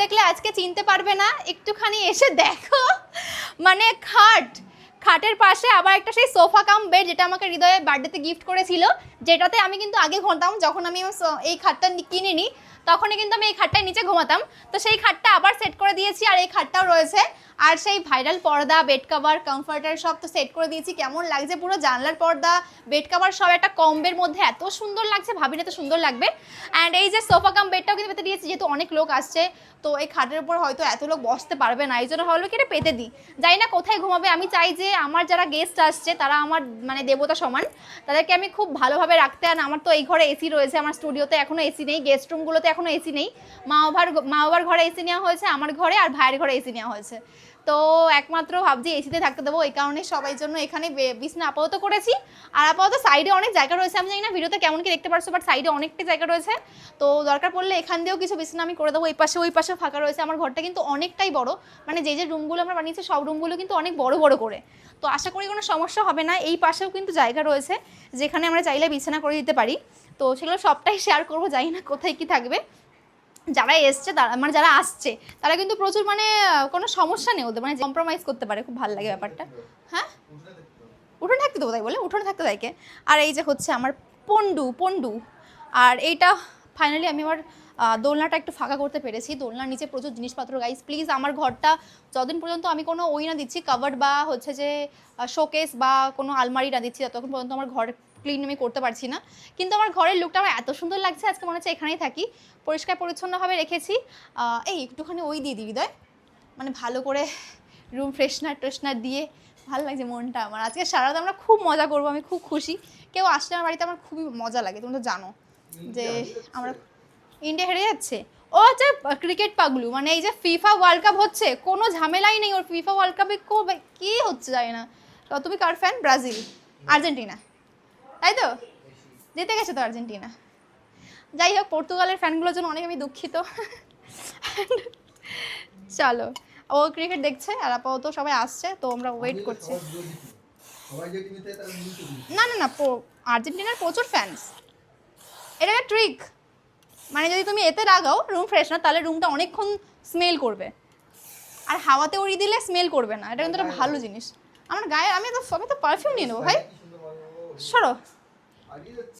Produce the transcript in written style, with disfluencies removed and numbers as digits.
দেখলে আজকে চিনতে পারবে না, একটুখানি এসে দেখো। মানে খাটের পাশে আবার একটা সেই সোফা কাম বেড, যেটা আমাকে হৃদয়ে বার্থডেতে গিফট করেছিল, যেটাতে আমি কিন্তু আগে ঘুমাতাম। যখন আমি এই খাটটা কিনে নিই তখনই কিন্তু আমি এই খাটটার নিচে ঘুমাতাম। তো সেই খাটটা আবার সেট করে দিয়েছি, আর এই খাটটাও রয়েছে। আর সেই ভাইরাল পর্দা, বেড কাভার, কমফর্টার সব তো সেট করে দিয়েছি। কেমন লাগছে পুরো জানলার পর্দা, বেড কাভার সব একটা কম্বের মধ্যে, এত সুন্দর লাগছে, ভাবিনি এত সুন্দর লাগবে। অ্যান্ড এই যে সোফা কাম বেডটাও কিন্তু পেতে দিয়েছি, যেহেতু অনেক লোক আসছে, তো এই খাটের উপর হয়তো এত লোক বসতে পারবে না, এই জন্য ভাবলো কি এটা পেতে দিই। জানি না কোথায় ঘুমাবে, আমি চাই যে আমার যারা গেস্ট আসছে তারা আমার মানে দেবতা সমান, তাদেরকে আমি খুব ভালোভাবে রাখতে। আর আমার তো এই ঘরে এসি রয়েছে, আমার স্টুডিওতে এখনও এসি নেই, গেস্ট রুমগুলোতে এখনও এসি নেই। মা বাবার ঘরে এসি নেওয়া হয়েছে, আমার ঘরে আর ভাইয়ের ঘরে এসি নেওয়া হয়েছে। তো একমাত্র ভাবছি এসিতে থাকতে দেবো, এই কারণে সবাই জন্য এখানে বিছনা আপাতত করেছি। আর আপাতত সাইডে অনেক জায়গা রয়েছে, আমি জানি না ভিডিওতে কেমন কি দেখতে পারছো, বাট সাইডে অনেকটা জায়গা রয়েছে। তো দরকার পড়লে এখান দিয়েও কিছু বিছনা আমি করে দেবো। এই পাশে ওই পাশে ফাঁকা রয়েছে। আমার ঘরটা কিন্তু অনেকটাই বড়, মানে যে রুমগুলো আমরা বানিয়েছি সব রুমগুলো কিন্তু অনেক বড় বড় করে। তো আশা করি কোনো সমস্যা হবে না। এই পাশেও কিন্তু জায়গা রয়েছে যেখানে আমরা চাইলে বিছানা করে দিতে পারি। তো সেগুলো সবটাই শেয়ার করবো, জানি না কোথায় কি থাকবে। যারা এসছে তারা মানে যারা আসছে তারা কিন্তু প্রচুর মানে কোনো সমস্যা নেই ওদের, মানে কম্প্রোমাইজ করতে পারে, খুব ভালো লাগে ব্যাপারটা। হ্যাঁ, উঠোনে থাকতে দেবো তাই বলে, উঠোনে থাকতে দেয় কে? আর এই যে হচ্ছে আমার পন্ডু। আর এইটা ফাইনালি আমি আমার দোলনাটা একটু ফাঁকা করতে পেরেছি। দোলনার নিচে প্রচুর জিনিসপত্র। গাইস প্লিজ, আমার ঘরটা যতদিন পর্যন্ত আমি কোনো ওই না দিচ্ছি কাভার্ড বা হচ্ছে যে শোকেস বা কোনো আলমারি না দিচ্ছি, ততক্ষণ পর্যন্ত আমার ঘর ক্লিন আমি করতে পারছি না। কিন্তু আমার ঘরের লুকটা আমার এত সুন্দর লাগছে, আজকে মনে হচ্ছে এখানেই থাকি। পরিষ্কার পরিচ্ছন্নভাবে রেখেছি। এই একটুখানি ওই দিয়ে দিই হৃদয়, মানে ভালো করে রুম ফ্রেশনার দিয়ে ভালো লাগছে মনটা আমার। আজকে সারারাত আমরা খুব মজা করবো, আমি খুব খুশি। কেউ আসলে আমার বাড়িতে আমার খুবই মজা লাগে, তুমি তো জানো যে আমরা ইন্ডিয়া হেরে যাচ্ছে। ও হচ্ছে ক্রিকেট পাগলু, মানে এই যে ফিফা ওয়ার্ল্ড কাপ হচ্ছে কোনো ঝামেলাই নেই ওর। ফিফা ওয়ার্ল্ড কাপে কী হচ্ছে জানি না। তো তুমি কার ফ্যান? ব্রাজিল, আর্জেন্টিনা, তাই তো? জিতে গেছে তো আর্জেন্টিনা। যাই হোক, পর্তুগালের ফ্যানগুলোর জন্য অনেক আমি দুঃখিত। চলো, ও ক্রিকেট দেখছে আর আপাতত সবাই আসছে, তো আমরা ওয়েট করছি। না আর্জেন্টিনার প্রচুর ফ্যান্স। এটা একটা ট্রিক, মানে যদি তুমি এতে লাগাও রুম ফ্রেশনার, তাহলে রুমটা অনেকক্ষণ স্মেল করবে, আর হাওয়াতে উড়িয়ে দিলে স্মেল করবে না। এটা কিন্তু একটা ভালো জিনিস। আমার গায়ে আমি তো পারফিউম নিয়ে নেবো ভাই, সরো।